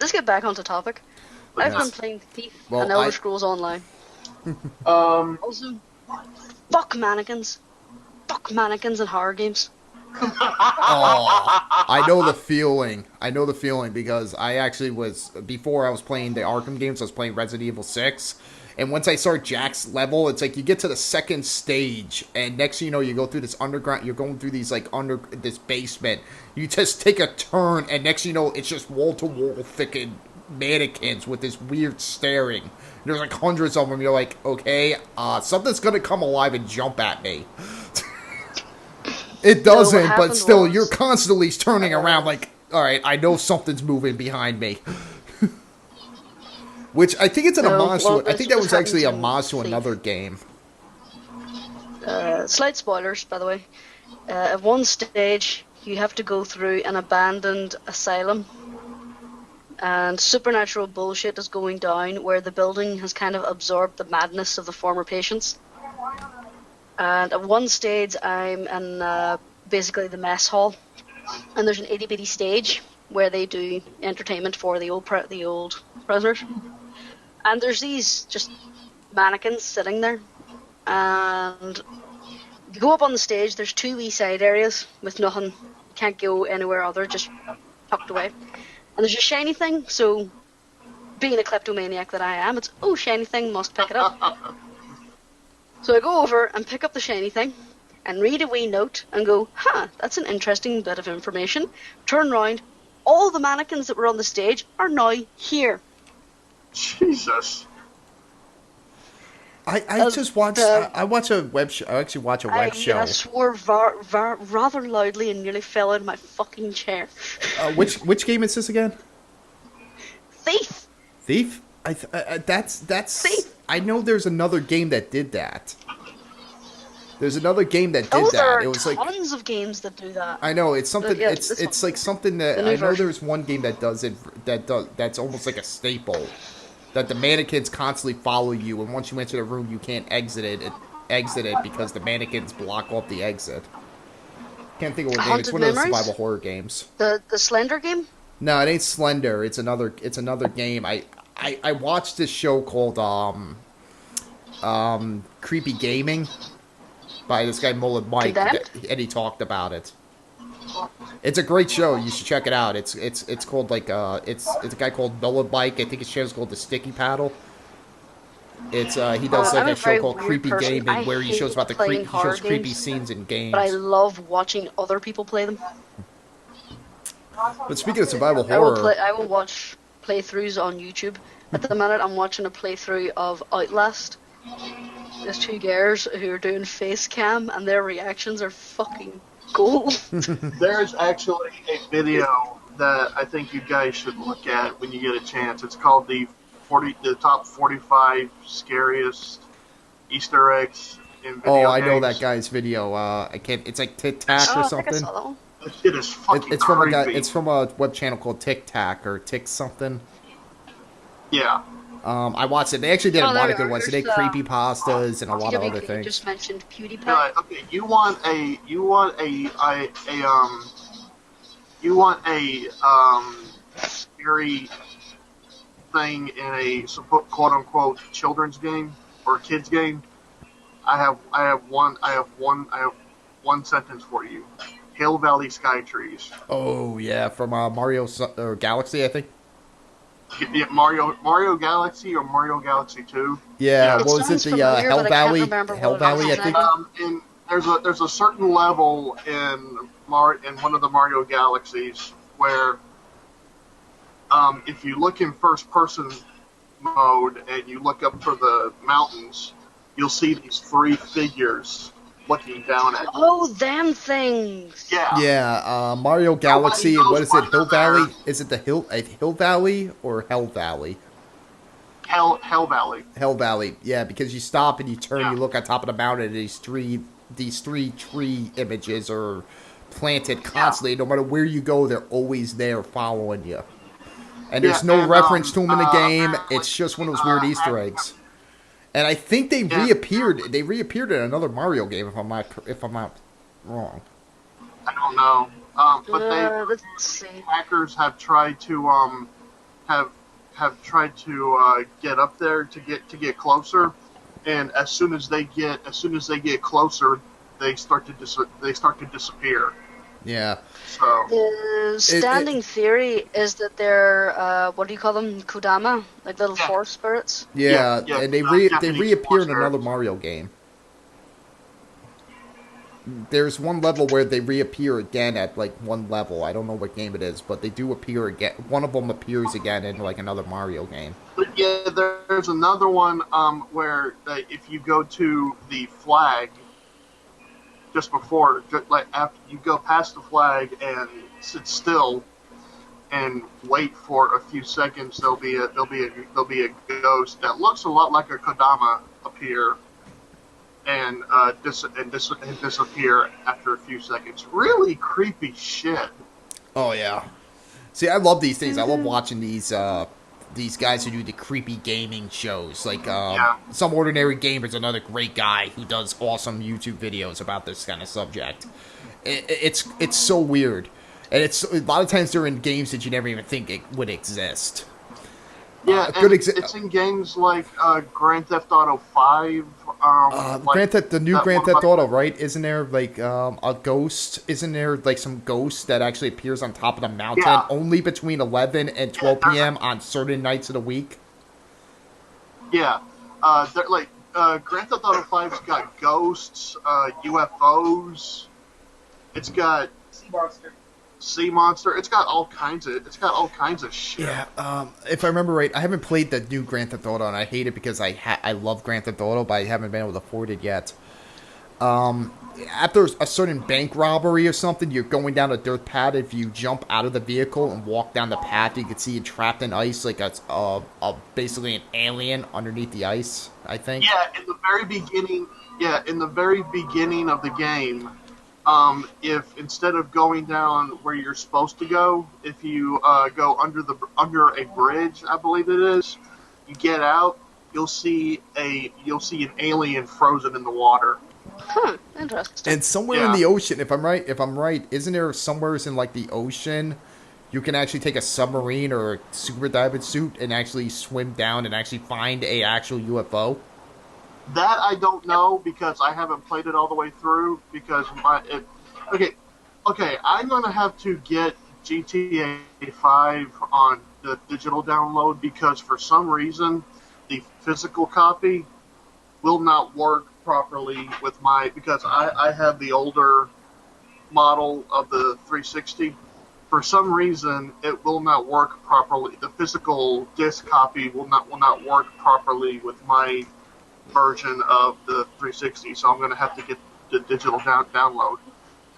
let's get back onto topic. I've been Yes. playing Thief Well, and Elder Scrolls Online. Um, Also, fuck mannequins. Fuck mannequins in horror games. Oh, I know the feeling. I know the feeling because I actually was, before I was playing the Arkham games, I was playing Resident Evil 6. And once I start Jack's level, it's like you get to the second stage, and next thing you know, you go through this underground, you're going through these, like, this basement. You just take a turn, and next thing you know, it's just wall-to-wall fucking mannequins with this weird staring. There's like hundreds of them. You're like, okay, something's gonna come alive and jump at me. It doesn't, but still, you're constantly turning around like, alright, I know something's moving behind me. Which, I think it's an homage to it. I think that was actually a homage to another game. Slight spoilers, by the way. At one stage, you have to go through an abandoned asylum. And supernatural bullshit is going down where the building has kind of absorbed the madness of the former patients. And at one stage, I'm in basically the mess hall, and there's an itty bitty stage where they do entertainment for the old prisoners. And there's these just mannequins sitting there, and you go up on the stage. There's two wee side areas with nothing. Can't go anywhere other, just tucked away. And there's a shiny thing. So, being a kleptomaniac that I am, it's shiny thing, must pick it up. So I go over and pick up the shiny thing and read a wee note and go, that's an interesting bit of information. Turn round, all the mannequins that were on the stage are now here. Jesus. I just watched, I watch a web show, I actually watch a web show. I swore rather loudly and nearly fell out of my fucking chair. Which game is this again? Thief! Thief? That's Thief. I know there's another game that did that. There's another game that did There that. are It was like tons of games that do that. I know it's something. Yeah, it's like something that I know. There's one game that does it. That's almost like a staple. That the mannequins constantly follow you, and once you enter the room, you can't exit it because the mannequins block off the exit. Can't think of what name. It's one of those survival horror games. The Slender game? No, it ain't Slender. It's another game. I watched this show called Creepy Gaming by this guy Mullet Mike, and he talked about it. It's a great show. You should check it out. It's called like it's a guy called Mullet Mike. I think his show's called The Sticky Paddle. It's he does like a show called Creepy Gaming where he shows about the creepy scenes in games. But I love watching other people play them. But speaking of survival horror, I will watch playthroughs on YouTube. At the minute, I'm watching a playthrough of Outlast. There's two girls who are doing face cam, and their reactions are fucking gold. There's actually a video that I think you guys should look at when you get a chance. It's called the top 45 scariest Easter eggs in video games. I know that guy's video. I can't. It's like Tic Tac or something. I think I saw that one. It is fucking It's from creepy. a guy. It's from a web channel called Tic Tac or Tic something. Yeah. I watched it. They actually did a lot of good ones. They did creepy pastas and a lot of other You things. just mentioned PewDiePie. Yeah, okay, you want a scary thing in a quote unquote children's game or kids game. I have one sentence for you. Hill Valley Sky Trees. Oh yeah, from Mario Galaxy, I think. Yeah, Mario Galaxy or Mario Galaxy 2. Yeah, what was it? The Hell Valley? Hell Valley, I think. And there's a certain level in one of the Mario Galaxies where if you look in first person mode and you look up for the mountains, you'll see these three figures looking down at you. Oh, them things! Yeah. Yeah, Mario Galaxy, what is it, Hill Valley? Is it the Hill Valley or Hell Valley? Hell Valley. Hell Valley, yeah, because you stop and you turn, you look on top of the mountain, and these three tree images are planted constantly. No matter where you go, they're always there following you. And there's no reference to them in the game. It's just one of those weird Easter eggs. And I think they reappeared. They reappeared in another Mario game, if I'm not wrong. I don't know. But Let's see. hackers have tried to have tried to get up there to get closer, and as soon as they get closer, they start to disappear. Yeah. So The standing theory is that they're what do you call them? Kodama, like little forest spirits. Yeah, Yeah, and they Japanese reappear in monster. another Mario game. There's one level where they reappear again at like one level. I don't know what game it is, but they do appear again. One of them appears again in like another Mario game. But yeah, there's another one where if you go to the flag just before, like after you go past the flag and sit still and wait for a few seconds, there'll be a ghost that looks a lot like a Kodama appear and disappear after a few seconds. Really creepy shit. Oh yeah. See, I love these things. I love watching these guys who do the creepy gaming shows. Like Some Ordinary Gamer is another great guy who does awesome YouTube videos about this kind of subject. It's so weird, and it's a lot of times they're in games that you never even think it would exist. Yeah, it's in games like Grand Theft Auto 5. The new Grand Theft Auto, right? Isn't there like a ghost? Isn't there like some ghost that actually appears on top of the mountain only between 11 and 12 p.m. on certain nights of the week? Yeah, Grand Theft Auto 5's got ghosts, UFOs. It's got sea monster. It's got all kinds of shit. Yeah. If I remember right, I haven't played the new Grand Theft Auto, and I hate it because I love Grand Theft Auto, but I haven't been able to afford it yet. After a certain bank robbery or something, you're going down a dirt path. If you jump out of the vehicle and walk down the path, you can see it trapped in ice, like basically an alien underneath the ice. I think. Yeah, in the very beginning of the game. If instead of going down where you're supposed to go, if you go under a bridge, I believe it is, you get out, you'll see an alien frozen in the water. Huh, interesting. And somewhere in the ocean, if I'm right, isn't there somewhere in like the ocean you can actually take a submarine or a scuba diving suit and actually swim down and actually find a actual UFO? That I don't know because I haven't played it all the way through because okay, I'm gonna have to get GTA 5 on the digital download because for some reason the physical copy will not work properly with because I have the older model of the 360. For some reason it will not work properly. The physical disc copy will not work properly with my version of the 360, so I'm going to have to get the digital download.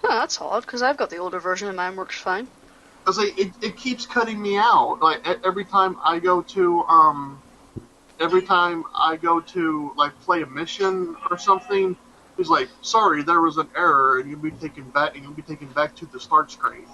Huh, that's odd, because I've got the older version and mine works fine. I was like, it keeps cutting me out. Like every time I go to like play a mission or something, he's like, "Sorry, there was an error, and you'll be taken back to the start screen."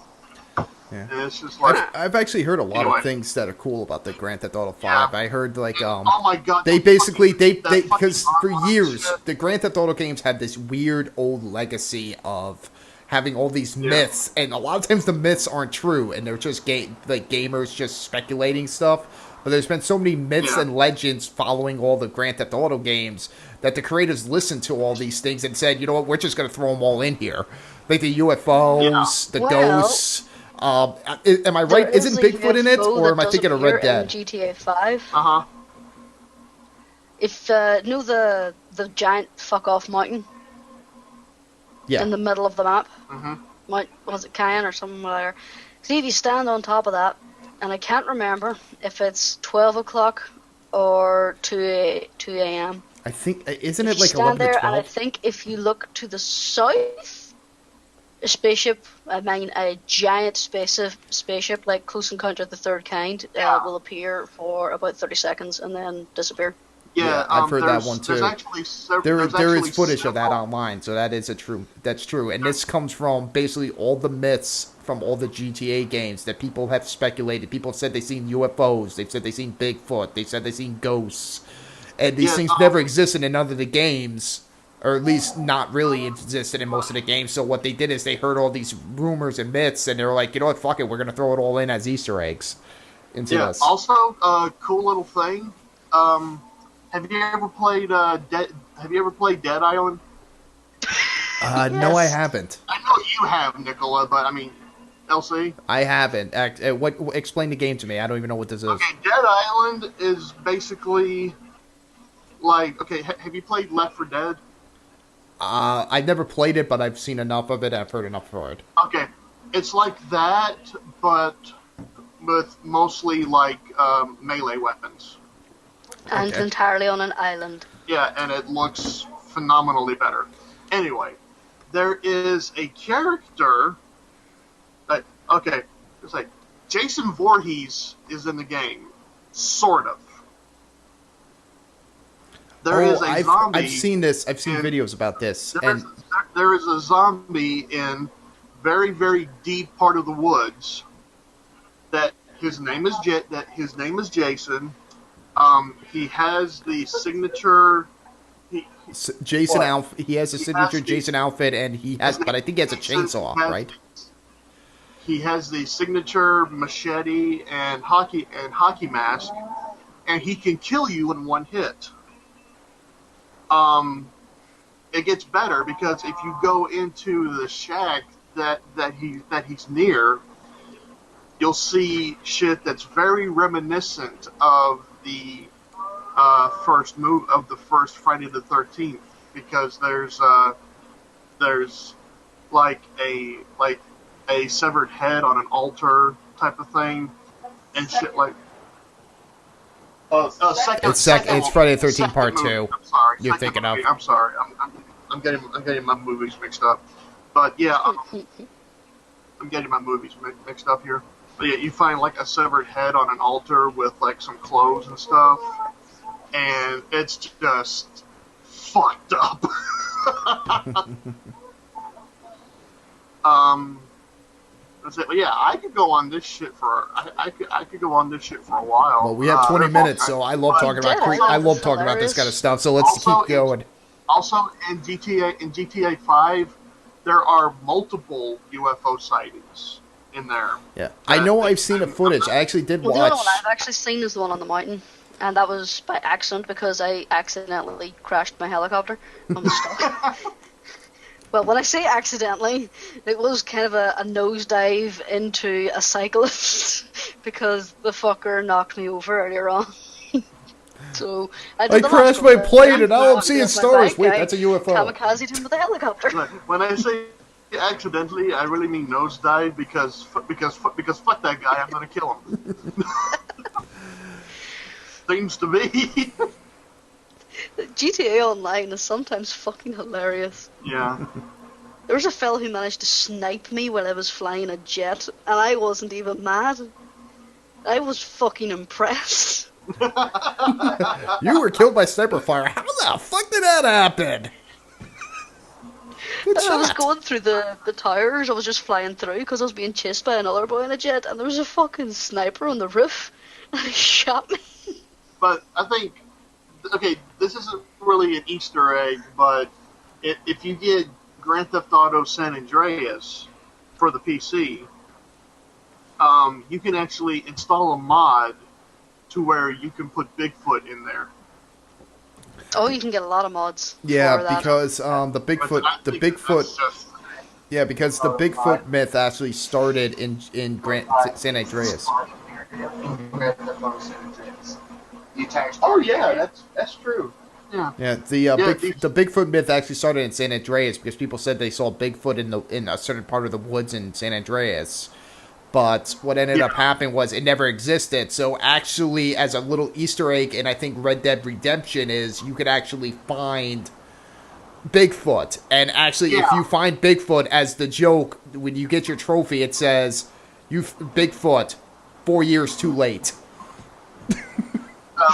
Yeah. And it's just like I've actually heard a lot of things that are cool about the Grand Theft Auto 5. Yeah. I heard like oh my god, they basically because for fucking years shit. the Grand Theft Auto games had this weird old legacy of having all these myths, and a lot of times the myths aren't true, and they're just gamers just speculating stuff. But there's been so many myths and legends following all the Grand Theft Auto games that the creators listened to all these things and said, you know what, we're just going to throw them all in here, like the UFOs, the ghosts. Am I right? Isn't Bigfoot in it, or am I thinking of Red Dead? GTA 5. If know the giant fuck off mountain in the middle of the map, was it Cayenne or something like that? See, if you stand on top of that, and I can't remember if it's 12 o'clock or 2 a.m. I think isn't it you like stand 11 to there, 12? and I think if you look to the south. A giant spaceship, like Close Encounter of the Third Kind, will appear for about 30 seconds and then disappear. Yeah, I've heard that one too. There is footage of that several. online, so that's true. And this comes from basically all the myths from all the GTA games that people have speculated. People have said they've seen UFOs, they've said they've seen Bigfoot, they've said they've seen ghosts. And these things never existed in none of the games. Or at least not really existed in most of the games. So what they did is they heard all these rumors and myths, and they were like, you know what, fuck it, we're going to throw it all in as Easter eggs. into Yeah. this. Also, cool little thing. Have you ever played Have you ever played Dead Island? No, I Yes. haven't. I know you have, Nicola, but I mean, LC. I haven't. What? Explain the game to me. I don't even know what this is. Okay, Dead Island is basically like, okay, have you played Left 4 Dead? I've never played it, but I've seen enough of it. I've heard enough for it. Okay, it's like that, but with mostly like melee weapons. And Okay. entirely on an island. Yeah, and it looks phenomenally better. Anyway, there is a character that, okay, it's like Jason Voorhees is in the game, sort of. There is a zombie. I've seen this. I've seen videos about this, and There is a zombie in very, very deep part of the woods. That his name is Jason. He has the signature. Jason What? outfit. He has a signature Jason outfit, and he has, but I think he has a chainsaw, right? He has the signature machete and hockey mask, and he can kill you in one hit. It gets better because if you go into the shack that he's near, you'll see shit that's very reminiscent of the first Friday the 13th, because there's like a severed head on an altar type of thing and shit like. It's Friday the 13th Part 2. I'm sorry. You're thinking of. I'm sorry. I'm getting my movies mixed up. But yeah, I'm getting my movies mixed up here. But yeah, you find like a severed head on an altar with like some clothes and stuff, and it's just fucked up. That's it. But yeah, I could go on this shit for I could go on this shit for a while. Well, we have 20 minutes, so I love talking about I love talking about this kind of stuff. So let's keep going. Also, in GTA 5, there are multiple UFO sightings in there. Yeah, I know. I've seen the footage. I actually did Well, the watch. other one I've actually seen is the one on the mountain, and that was by accident because I accidentally crashed my helicopter on the stock. Well, when I say accidentally, it was kind of a nosedive into a cyclist because the fucker knocked me over earlier on. So I crashed my plane and now I'm seeing stars. Wait, that's a UFO. Kamikazed him with a helicopter. When I say accidentally, I really mean nosedive because fuck that guy. I'm gonna kill him. Seems to be. GTA Online is sometimes fucking hilarious. Yeah. There was a fella who managed to snipe me while I was flying a jet, and I wasn't even mad. I was fucking impressed. You were killed by sniper fire. How the fuck did that happen? Good I was shot. going through the towers, I was just flying through because I was being chased by another boy in a jet, and there was a fucking sniper on the roof, and he shot me. But I think, okay, this isn't really an Easter egg, but if you get Grand Theft Auto San Andreas for the PC, you can actually install a mod to where you can put Bigfoot in there. Oh, you can get a lot of mods. Yeah, for that. because the Bigfoot, because the Bigfoot myth actually started in San Andreas. Oh yeah, that's true. Yeah. Yeah, the Bigfoot myth actually started in San Andreas because people said they saw Bigfoot in a certain part of the woods in San Andreas. But what ended up happening was it never existed. So actually, as a little Easter egg, and I think Red Dead Redemption is, you could actually find Bigfoot. And actually, if you find Bigfoot as the joke, when you get your trophy, it says, Bigfoot, 4 years too late.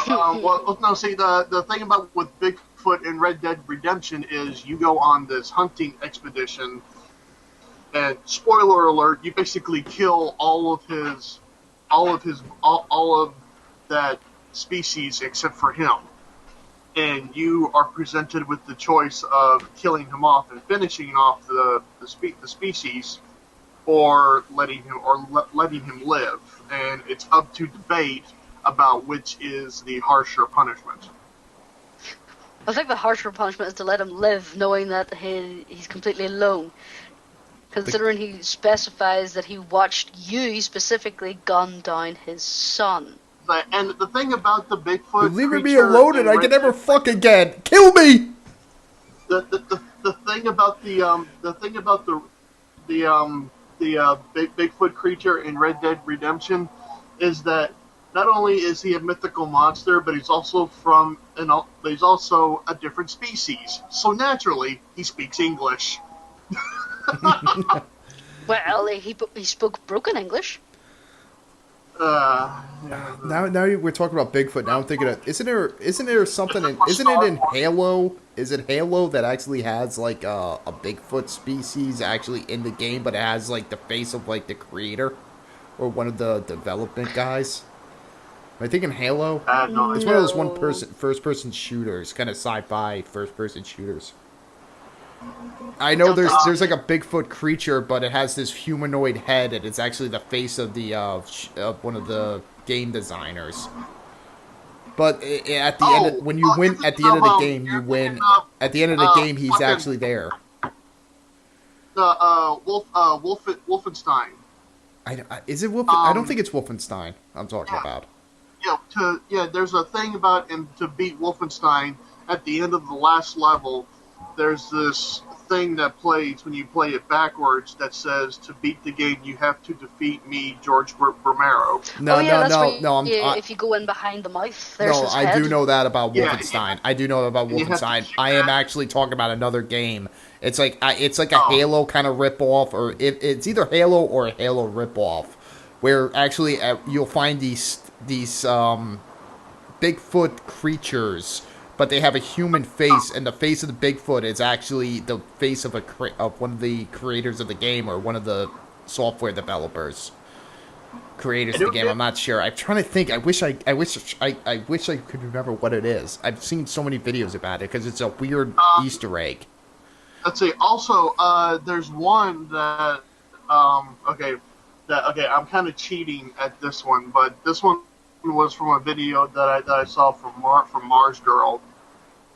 Well, no, see, the thing about with Bigfoot in Red Dead Redemption is you go on this hunting expedition, and spoiler alert, you basically kill all of that species except for him, and you are presented with the choice of killing him off and finishing off the species, or letting him live, and it's up to debate about which is the harsher punishment. I think the harsher punishment is to let him live, knowing that he's completely alone. Considering he specifies that he watched you specifically gun down his son. And the thing about the Bigfoot, You're leaving me alone, and I can never fuck again. Kill me. The thing about the big Bigfoot creature in Red Dead Redemption is that not only is he a mythical monster, but he's also a different species. So naturally, he speaks English. Well, he spoke broken English. Yeah. Now we're talking about Bigfoot. Now I'm thinking of, isn't there something isn't it in Halo? Is it Halo that actually has like a Bigfoot species actually in the game, but it has like the face of like the creator or one of the development guys? Am I thinking Halo? No, It's one of those first person shooters, kind of sci-fi first person shooters. I know there's like a Bigfoot creature, but it has this humanoid head, and it's actually the face of the one of the game designers. But at the end, when you win at the end of the game, you win. At the end of the game, he's actually there. Wolfenstein. Is it Wolf? I don't think it's Wolfenstein. I'm talking about. There's a thing about him to beat Wolfenstein at the end of the last level. There's this thing that plays when you play it backwards that says to beat the game you have to defeat me, George Romero. No. If you go in behind the mouth, there's his I head. do know that about Wolfenstein. I do know about Wolfenstein. I am actually talking about another game. It's like a Halo kind of ripoff, or it's either Halo or a Halo ripoff, where actually you'll find these Bigfoot creatures. But they have a human face, and the face of the Bigfoot is actually the face of one of the creators of the game, or one of the software developers, creators of the game. I'm not sure. I'm trying to think. I wish I could remember what it is. I've seen so many videos about it because it's a weird Easter egg. Let's see. Also, there's one that I'm kind of cheating at this one, but this one was from a video that I saw from Mars Girl.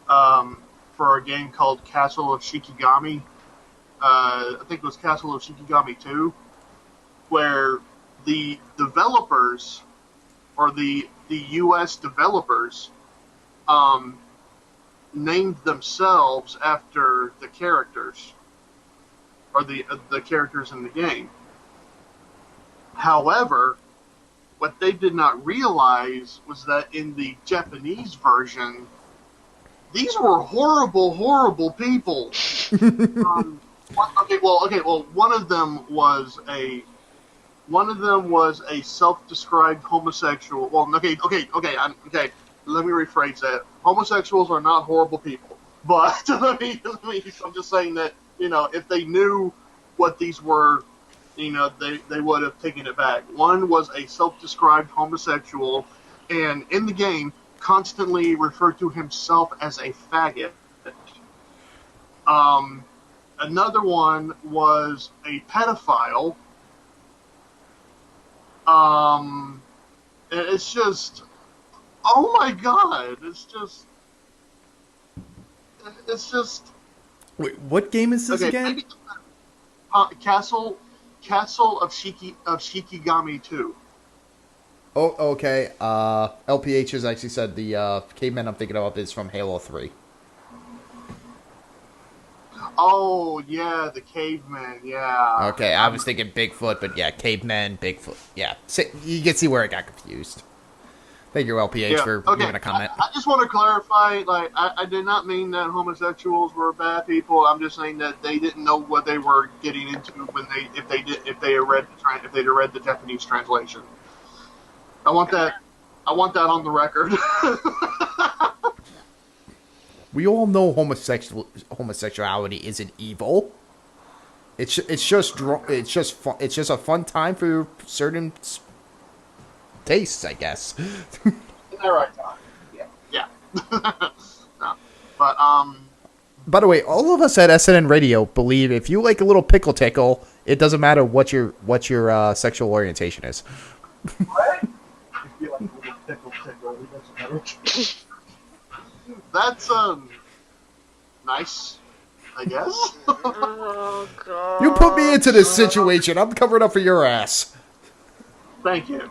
For a game called Castle of Shikigami. I think it was Castle of Shikigami 2, where the developers, or the U.S. developers, named themselves after the characters, or the characters in the game. However, what they did not realize was that in the Japanese version, these were horrible, horrible people. One of them was a self-described homosexual. Well, let me rephrase that. Homosexuals are not horrible people, but I'm just saying that, if they knew what these were, they would have taken it back. One was a self-described homosexual, and in the game, constantly referred to himself as a faggot. Another one was a pedophile. It's just, oh my god! It's just. Wait, what game is this again? Castle of Shikigami 2. Oh, okay. LPH has actually said the caveman I'm thinking of is from Halo 3. Oh, yeah, the caveman, yeah. Okay, I was thinking Bigfoot, but yeah, caveman, Bigfoot. Yeah, you can see where I got confused. Thank you, LPH, for giving a comment. I just want to clarify, I did not mean that homosexuals were bad people. I'm just saying that they didn't know what they were getting into if they had read the Japanese translation. I want that on the record. We all know homosexuality isn't evil. It's just a fun time for certain tastes, I guess. Isn't that right, Tom? Yeah. No. But By the way, all of us at SNN Radio believe if you like a little pickle tickle, It doesn't matter what your sexual orientation is. That's nice, I guess. Oh god. You put me into this situation. I'm covering up for your ass. Thank you.